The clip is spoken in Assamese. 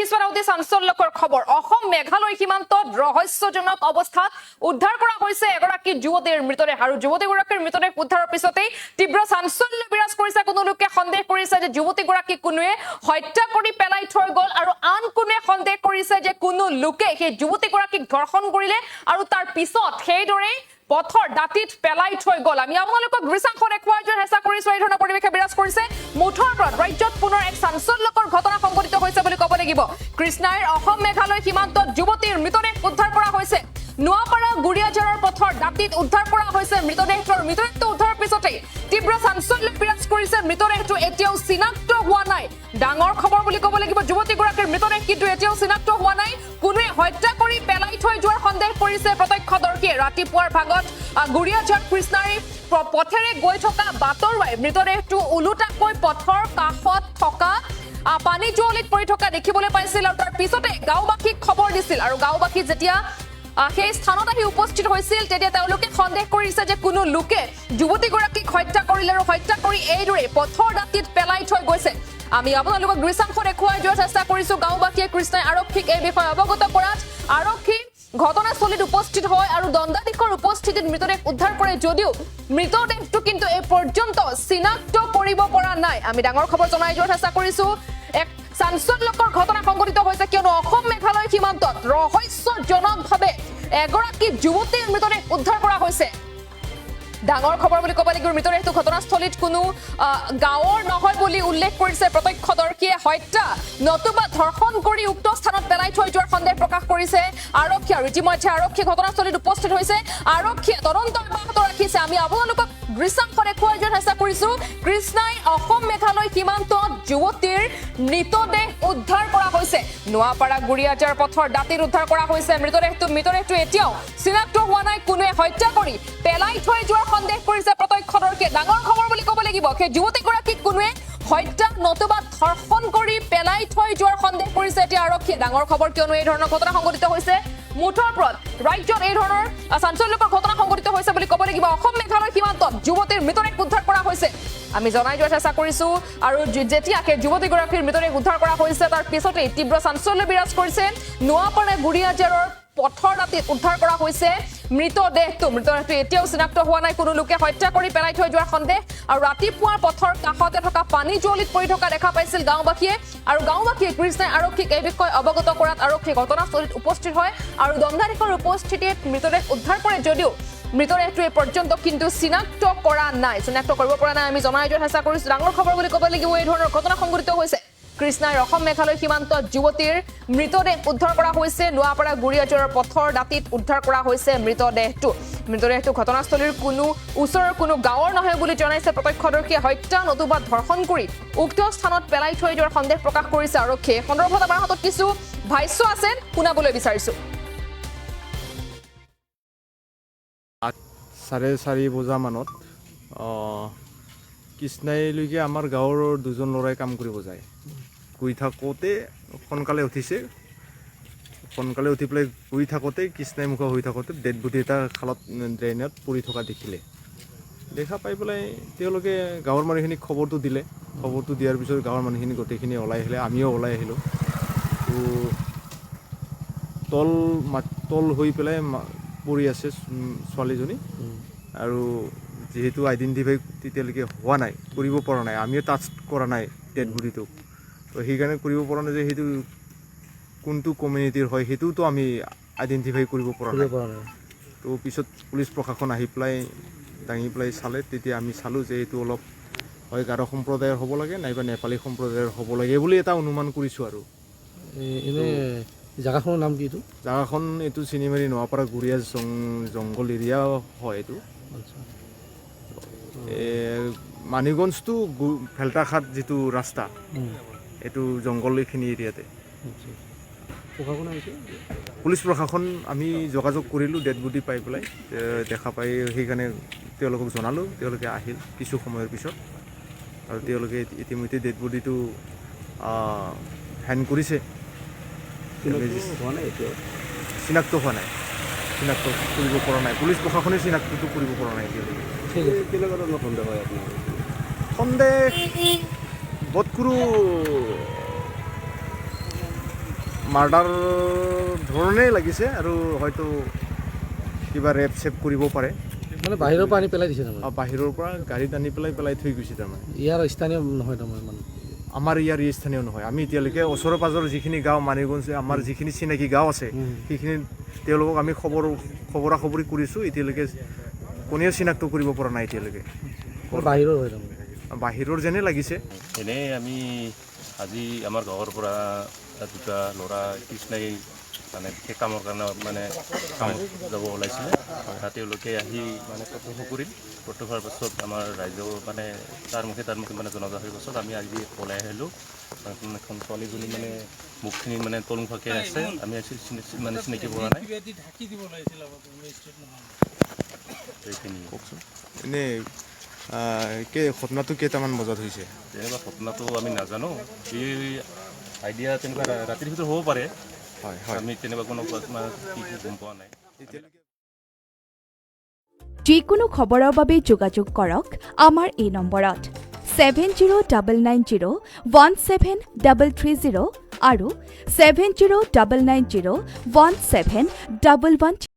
আহিছোঁ অতি চাঞ্চল্যকৰ খবৰ অসম মেঘালয় সীমান্তত ৰহস্যজনক অৱস্থাত উদ্ধাৰ কৰা হৈছে এগৰাকী যুৱতীৰ মৃতদেহ আৰু যুৱতীগৰাকীৰ মৃতদেহ উদ্ধাৰৰ পিছতেই তীব্ৰ চাঞ্চল্য বিৰাজ কৰিছে কোনো লোকে সন্দেহ কৰিছে যে যুৱতীগৰাকী কোনোৱে হত্যা কৰি পেলাই থৈ গ'ল আৰু আন কোনে সন্দেহ কৰিছে যে কোনো লোকে সেই যুৱতীগৰাকীক ধৰ্ষণ কৰিলে আৰু তাৰ পিছত সেইদৰে পথৰ দাঁতিত পেলাই থৈ গ'ল আমি আপোনালোকক দৃশ্যাংশ দেখুৱাই যোৱাৰ চেষ্টা কৰিছো এই ধৰণৰ পৰিৱেশে বিৰাজ কৰিছে মুঠৰ ওপৰত ৰাজ্যত পুনৰ এক চাঞ্চল্যকৰ ঘটনা সংঘটিত হৈছে বুলি ক'ব লাগিব কৃষ্ণাইৰ অসম মেঘালয় সীমান্তত যুৱতীৰ মৃতদেহ উদ্ধাৰ কৰা হৈছে নোয়াপাড়া গুড়িয়াঝাৰৰ পথৰ দাঁতিত উদ্ধাৰ কৰা হৈছে মৃতদেহটো উদ্ধাৰৰ পিছতেই তীব্ৰ চাঞ্চল্য বিৰাজ কৰিছে মৃতদেহটো এতিয়াও চিনাক্ত হোৱা নাই ডাঙৰ খবৰ বুলি ক'ব লাগিব যুৱতীগৰাকীৰ মৃতদেহ কিন্তু এতিয়াও চিনাক্ত হোৱা নাই কোনোৱে হত্যা কৰি পেলাই থৈ যোৱাৰ সন্দেহ কৰিছে প্ৰত্যক্ষদৰ্শীয়ে ৰাতিপুৱাৰ ভাগত গুড়িয়াঝাৰ কৃষ্ণাই পথেৰে গৈ থকা বাটৰুৱাই মৃতদেহটো ওলোটাকৈ পথৰ কাষত থকা পানী জুৱলিত পৰি থকা দেখিবলৈ পাইছিল আৰু তাৰ পিছতে গাঁওবাসীক খবৰ দিছিল আৰু গাঁওবাসী যেতিয়া সেই স্থানত আহি উপস্থিত হৈছিল তেতিয়া তেওঁলোকে সন্দেহ কৰিছে যে কোনো লোকে যুৱতীগৰাকীক হত্যা কৰিলে আৰু হত্যা কৰি এইদৰে পথৰ দাঁতিত পেলাই থৈ গৈছে আমি আপোনালোকক দৃশ্যাংশ দেখুৱাই যোৱাৰ চেষ্টা কৰিছো গাঁওবাসীয়ে কৃষ্ণাই আৰক্ষীক এই বিষয়ে অৱগত কৰাত আৰক্ষী ঘটনাস্থলীত উপস্থিত হয় আৰু দণ্ডাধীশৰ উপস্থিতিত মৃতদেহ উদ্ধাৰ কৰে যদিও মৃতদেহটো কিন্তু এই পৰ্যন্ত চিনাক্ত কৰিব পৰা নাই আমি ডাঙৰ খবৰ জনাই যোৱাৰ চেষ্টা কৰিছো এক চাঞ্চল্যকৰ ঘটনা সংঘটিত হৈছে কিয়নো অসম মেঘালয় সীমান্তত ৰহস্যজনকভাৱে এগৰাকী যুৱতীৰ মৃতদেহ উদ্ধাৰ কৰা হৈছে ডাঙৰ খবৰ বুলি ক'ব লাগিব মৃতদেহটো ঘটনাস্থলীত কোনো গাঁৱৰ নহয় বুলি উল্লেখ কৰিছে প্ৰত্যক্ষদৰ্শীয়ে হত্যা নতুবা ধৰ্ষণ কৰি উক্ত স্থানত পেলাই থৈ যোৱাৰ সন্দেহ প্ৰকাশ কৰিছে আৰক্ষী আৰু ইতিমধ্যে আৰক্ষী ঘটনাস্থলীত উপস্থিত হৈছে আৰক্ষীয়ে তদন্ত অব্যাহত ৰাখিছে আমি আপোনালোকক দৃশ্যাংশ দেখুৱাই যোৱাৰ চেষ্টা কৰিছো কৃষ্ণাই অসম মেঘালয় সীমান্তত যুৱতীৰ মৃতদেহ উদ্ধাৰ কৰা হৈছে নোয়াপাড়া গুড়িয়াঝাৰ পথৰ দাঁতিত উদ্ধাৰ কৰা হৈছে মৃতদেহটো এতিয়াও চিনাক্ত হোৱা নাই কোনোৱে হত্যা কৰি পেলাই থৈ যোৱাৰ সন্দেহ কৰিছে প্ৰত্যক্ষদৰ্শীয়ে ডাঙৰ খবৰ বুলি ক'ব লাগিব সেই যুৱতীগৰাকীক কোনোৱে হত্যা নতুবা ধৰ্ষণ কৰি পেলাই থৈ যোৱাৰ সন্দেহ কৰিছে এতিয়া আৰক্ষীয়ে ডাঙৰ খবৰ কিয়নো এই ধৰণৰ ঘটনা সংঘটিত হৈছে মুঠৰ ওপৰত ৰাজ্যত এই ধৰণৰ চাঞ্চল্যকৰ ঘটনা সংঘটিত হৈছে বুলি ক'ব লাগিব অসম মেঘালয় সীমান্তত যুৱতীৰ মৃতদেহ উদ্ধাৰ কৰা হৈছে আমি জনাই যোৱাৰ চেষ্টা কৰিছো আৰু যেতিয়া সেই যুৱতীগৰাকীৰ মৃতদেহ উদ্ধাৰ কৰা হৈছে তাৰ পিছতেই তীব্ৰ চাঞ্চল্য বিৰাজ কৰিছে নোয়াপাড়া গুড়িয়াঝাৰৰ পথৰ দাঁতিত উদ্ধাৰ কৰা হৈছে মৃতদেহটো এতিয়াও চিনাক্ত হোৱা নাই কোনো লোকে হত্যা কৰি পেলাই থৈ যোৱাৰ সন্দেহ আৰু ৰাতিপুৱাৰ পথৰ কাষতে থকা পানী জুৱলিত পৰি থকা দেখা পাইছিল গাঁওবাসীয়ে আৰু গাঁওবাসীয়ে কৃষ্ণাই আৰক্ষীক এই বিষয়ে অৱগত কৰাত আৰক্ষী ঘটনাস্থলীত উপস্থিত হয় আৰু দণ্ডাধীশৰ উপস্থিতিত মৃতদেহ উদ্ধাৰ কৰে যদিও মৃতদেহটো এই পৰ্যন্ত কিন্তু চিনাক্ত কৰিব পৰা নাই আমি জনাই যোৱাৰ চেষ্টা কৰিছো ডাঙৰ খবৰ বুলি ক'ব লাগিব এই ধৰণৰ ঘটনা সংঘটিত হৈছে কৃষ্ণাই অসম মেঘালয় সীমান্তত যুৱতীৰ মৃতদেহ উদ্ধাৰ কৰা হৈছে নোয়াপাড়া গুড়িয়াঝাৰৰ পথৰ দাঁতিত উদ্ধাৰ কৰা হৈছে মৃতদেহটো ঘটনাস্থলীৰ ওচৰৰ কোনো গাঁৱৰ নহয় বুলি জনাইছে প্ৰত্যক্ষদৰ্শীয়ে হত্যা নতুবা ধৰ্ষণ কৰি উক্ত স্থানত পেলাই থৈ যোৱাৰ সন্দেহ প্ৰকাশ কৰিছে আৰক্ষীয়ে সন্দৰ্ভত আমাৰ হাতত কিছু ভাষ্য আছে শুনাবলৈ বিচাৰিছো 4:30 বজা মানত কৃষ্ণাইলৈকে আমাৰ গাঁৱৰ দুজন ল'ৰাই কাম কৰিব যায় গৈ থাকোঁতে সোনকালে উঠি পেলাই গৈ থাকোঁতে কৃষ্ণাই মুখা হৈ থাকোঁতে ডেড বডি এটা খালত ড্ৰেইনত পৰি থকা দেখা পাই পেলাই তেওঁলোকে গাঁৱৰ মানুহখিনিক খবৰটো দিয়াৰ পিছত গাঁৱৰ মানুহখিনি গোটেইখিনি ওলাই আহিলে আমিও ওলাই আহিলোঁ তল হৈ পেলাই পৰি আছে ছোৱালীজনী আৰু যিহেতু আইডেণ্টিফাই তেতিয়ালৈকে হোৱা নাই কৰিব পৰা নাই আমিও টাচ কৰা নাই ডেড বডিটো তো সেইকাৰণে কৰিব পৰা নাই যে সেইটো কোনটো কমিউনিটিৰ হয় সেইটোতো আমি আইডেণ্টিফাই কৰিব পৰা নাই তো পিছত পুলিচ প্ৰশাসন আহি পেলাই দাঙি পেলাই চালে তেতিয়া আমি চালোঁ যে এইটো অলপ হয় গাৰো সম্প্ৰদায়ৰ হ'ব লাগে নাইবা নেপালী সম্প্ৰদায়ৰ হ'ব লাগে বুলি এটা অনুমান কৰিছোঁ আৰু জাগাখনৰ নাম কি জাগাখন এইটো চিনিমাৰী নোয়াপাড়া গুড়িয়া জংঘল এৰিয়া হয় এইটো মানিগঞ্জটো ফেল্টাঘাট যিটো ৰাস্তা এইটো জংঘল এইখিনি এৰিয়াতে পুলিচ প্ৰশাসন আমি যোগাযোগ কৰিলোঁ ডেড বডি পাই পেলাই দেখা পাই সেইকাৰণে তেওঁলোকক জনালোঁ তেওঁলোকে আহিল কিছু সময়ৰ পিছত আৰু তেওঁলোকে ইতিমধ্যে ডেড বডিটো হ্যান্ড কৰিছে চিনাক্ত হোৱা নাই চিনাক্ত কৰিব পৰা নাই পুলিচ প্ৰশাসনে চিনাক্তটো কৰিব পৰা নাই সন্দেহ বোধ কৰোঁ মাৰ্ডাৰ ধৰণেই লাগিছে আৰু হয়তো কিবা ৰেপ চেপ কৰিব পাৰে। মানে বাহিৰৰ পৰা আনি পেলাই দিছে তাৰমানে, বাহিৰৰ পৰা গাড়ীত আনি পেলাই থৈ গৈছে তাৰমানে। ইয়াৰ স্থানীয় নহয় তাৰমানে মানে আমাৰ ইয়াৰ স্থানীয় নহয়। আমি এতিয়ালৈকে ওচৰে পাজৰৰ যিখিনি গাঁও মানিগঞ্জ আমাৰ যিখিনি চিনাকি গাঁও আছে সেইখিনি তেওঁলোকক আমি খবৰা খবৰি কৰিছোঁ। এতিয়ালৈকে কোনেও চিনাক্ত কৰিব পৰা নাই এতিয়ালৈকে। বাহিৰৰ হয় তাৰমানে, বাহিৰৰ যেনে লাগিছে। এনেই আমি আজি আমাৰ গাঁৱৰ পৰা দুটা ল'ৰা কৃষ্ণাই মানে বিশেষ কামৰ কাৰণে মানে কামত যাব ওলাইছিলে। তেওঁলোকে আহি মানে প্ৰত্যক্ষ কৰিল। প্ৰত্যক্ষ হোৱাৰ পাছত আমাৰ ৰাইজেও মানে তাৰ মুখে মানে জনাজা হোৱাৰ পাছত আমি আজি ওলাই আহিলোঁ। এখন ছোৱালীজনী মানে মুখখিনি মানে তলমুখাকৈ আছে, আমি মানে চিনাকি পোৱা নাই। সেইখিনি কওকচোন এনেই ঘটনাটো কেইটামান বজাত হৈছে? তেনেকুৱা ঘটনাটো আমি নাজানো। এই আইডিয়া তেনেকুৱা ৰাতিৰ ভিতৰত হ'ব পাৰে। হয় আমি তেনেকুৱা কোনো কি গম পোৱা নাই। যিকোনো খবৰৰ বাবে যোগাযোগ কৰক আমাৰ এই নম্বৰত 7099017330 আৰু 7099017111